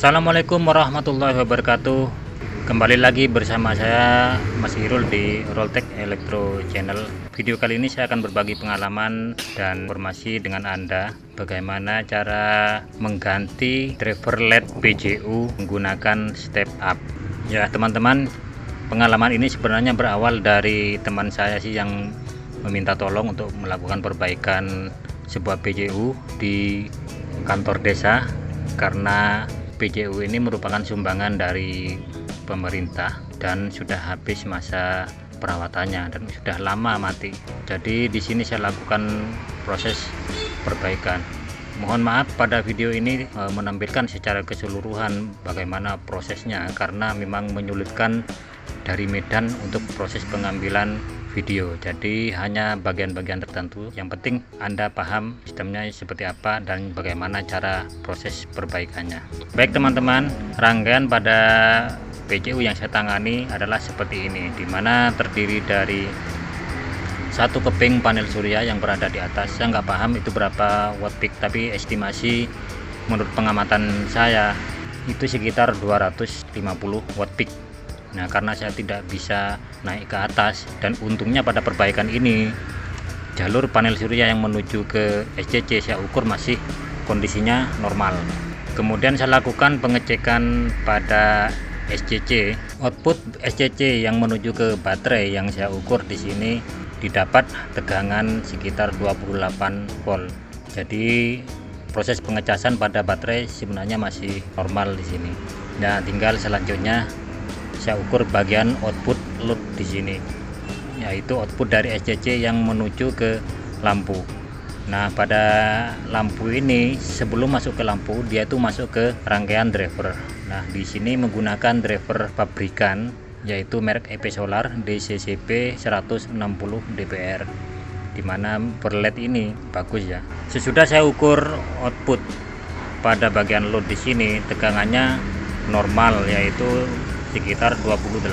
Assalamualaikum warahmatullahi wabarakatuh. Kembali lagi bersama saya Mas Irul di Roltek Elektro Channel. Video kali ini saya akan berbagi pengalaman dan informasi dengan Anda bagaimana cara mengganti driver LED PJU menggunakan step up. Ya teman-teman, pengalaman ini sebenarnya berawal dari teman saya sih yang meminta tolong untuk melakukan perbaikan sebuah PJU di kantor desa, karena PJU ini merupakan sumbangan dari pemerintah dan sudah habis masa perawatannya dan sudah lama mati. Jadi di sini saya lakukan proses perbaikan. Mohon maaf pada video ini menampilkan secara keseluruhan bagaimana prosesnya, karena memang menyulitkan dari medan untuk proses pengambilan video. Jadi hanya bagian-bagian tertentu. Yang penting Anda paham sistemnya seperti apa dan bagaimana cara proses perbaikannya. Baik teman-teman, rangkaian pada PJU yang saya tangani adalah seperti ini, dimana terdiri dari satu keping panel surya yang berada di atas. Saya nggak paham itu berapa watt peak, tapi estimasi menurut pengamatan saya itu sekitar 250 watt peak. Nah, karena saya tidak bisa naik ke atas, dan untungnya pada perbaikan ini jalur panel surya yang menuju ke SCC saya ukur masih kondisinya normal. Kemudian saya lakukan pengecekan pada SCC. Output SCC yang menuju ke baterai yang saya ukur di sini didapat tegangan sekitar 28 volt. Jadi proses pengecasan pada baterai sebenarnya masih normal di sini. Nah, tinggal selanjutnya saya ukur bagian output load di sini, yaitu output dari SCC yang menuju ke lampu. Nah, pada lampu ini sebelum masuk ke lampu dia itu masuk ke rangkaian driver. Nah, di sini menggunakan driver pabrikan yaitu merek EP Solar DCCP 160 dpr, dimana per LED ini bagus ya. Sesudah saya ukur output pada bagian load di sini, tegangannya normal yaitu sekitar 28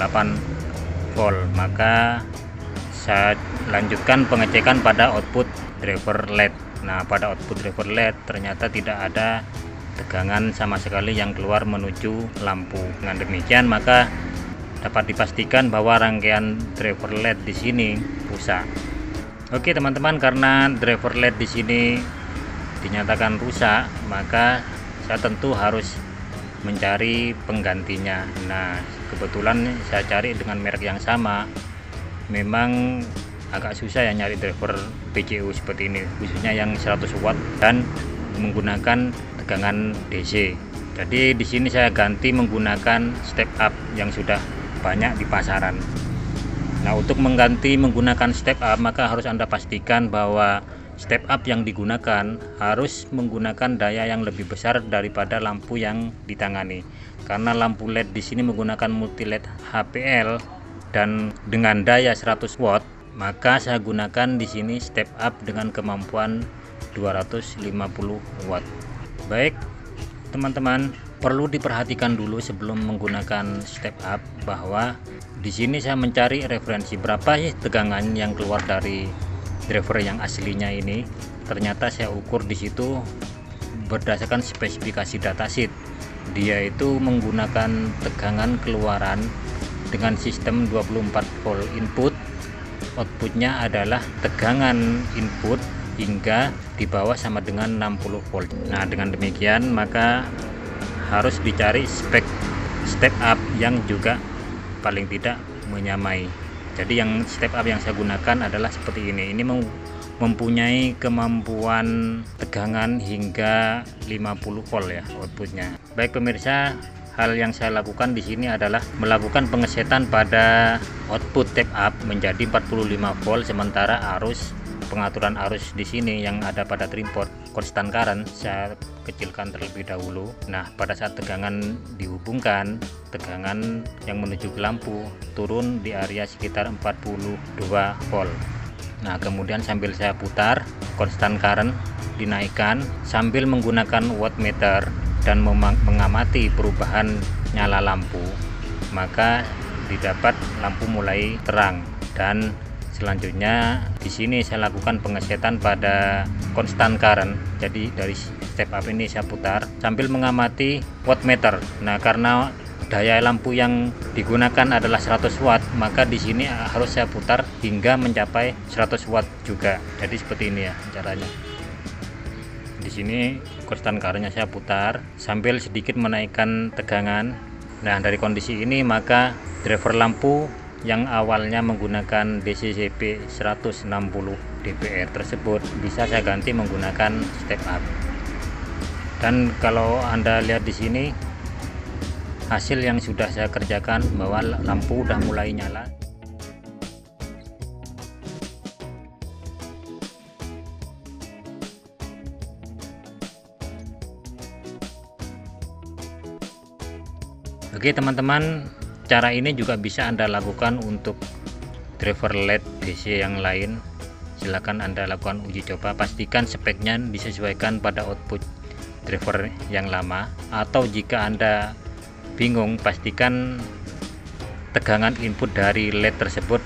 volt. Maka saya lanjutkan pengecekan pada output driver LED. Nah, pada output driver LED ternyata tidak ada tegangan sama sekali yang keluar menuju lampu. Dengan demikian maka dapat dipastikan bahwa rangkaian driver LED di sini rusak. Oke teman-teman, karena driver LED di sini dinyatakan rusak, maka saya tentu harus mencari penggantinya. Nah, kebetulan saya cari dengan merek yang sama. Memang agak susah ya nyari driver PJU seperti ini, khususnya yang 100 watt dan menggunakan tegangan DC. Jadi di sini saya ganti menggunakan step up yang sudah banyak di pasaran. Nah, untuk mengganti menggunakan step up maka harus Anda pastikan bahwa step up yang digunakan harus menggunakan daya yang lebih besar daripada lampu yang ditangani. Karena lampu LED di sini menggunakan multi LED HPL dan dengan daya 100 watt, maka saya gunakan di sini step up dengan kemampuan 250 watt. Baik, teman-teman, perlu diperhatikan dulu sebelum menggunakan step up bahwa di sini saya mencari referensi berapa sih tegangan yang keluar dari driver yang aslinya ini. Ternyata saya ukur di situ berdasarkan spesifikasi datasheet. Dia itu menggunakan tegangan keluaran dengan sistem 24 volt input. Outputnya adalah tegangan input hingga di bawah sama dengan 60 volt. Nah, dengan demikian maka harus dicari spek step up yang juga paling tidak menyamai. Jadi yang step up yang saya gunakan adalah seperti ini. Ini mempunyai kemampuan tegangan hingga 50 volt ya outputnya. Baik pemirsa, hal yang saya lakukan di sini adalah melakukan pengesetan pada output step up menjadi 45 volt, sementara pengaturan arus di sini yang ada pada trimpot konstan current saya kecilkan terlebih dahulu. Nah, pada saat tegangan dihubungkan, tegangan yang menuju ke lampu turun di area sekitar 42 volt. Nah, kemudian sambil saya putar, konstan current dinaikkan sambil menggunakan wattmeter dan mengamati perubahan nyala lampu, maka didapat lampu mulai terang dan Selanjutnya di sini saya lakukan pengesetan pada constant current. Jadi dari step up ini saya putar sambil mengamati wattmeter. Nah, karena daya lampu yang digunakan adalah 100 watt, maka di sini harus saya putar hingga mencapai 100 watt juga. Jadi seperti ini ya caranya. Di sini constant currentnya saya putar sambil sedikit menaikkan tegangan. Nah, dari kondisi ini maka driver lampu yang awalnya menggunakan DCCP 160 dpr tersebut bisa saya ganti menggunakan step up. Dan kalau Anda lihat di sini hasil yang sudah saya kerjakan bahwa lampu udah mulai nyala. Oke teman-teman, cara ini juga bisa Anda lakukan untuk driver LED DC yang lain. Silakan Anda lakukan uji coba, pastikan speknya disesuaikan pada output driver yang lama, atau jika Anda bingung pastikan tegangan input dari LED tersebut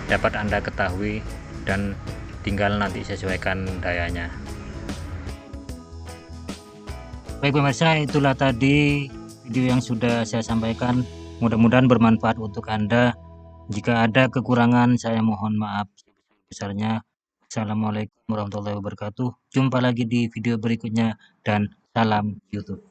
dapat Anda ketahui dan tinggal nanti sesuaikan dayanya. Baik pemirsa, itulah tadi video yang sudah saya sampaikan, mudah-mudahan bermanfaat untuk Anda. Jika ada kekurangan saya mohon maaf sebesarnya. Assalamualaikum warahmatullahi wabarakatuh. Jumpa lagi di video berikutnya dan salam YouTube.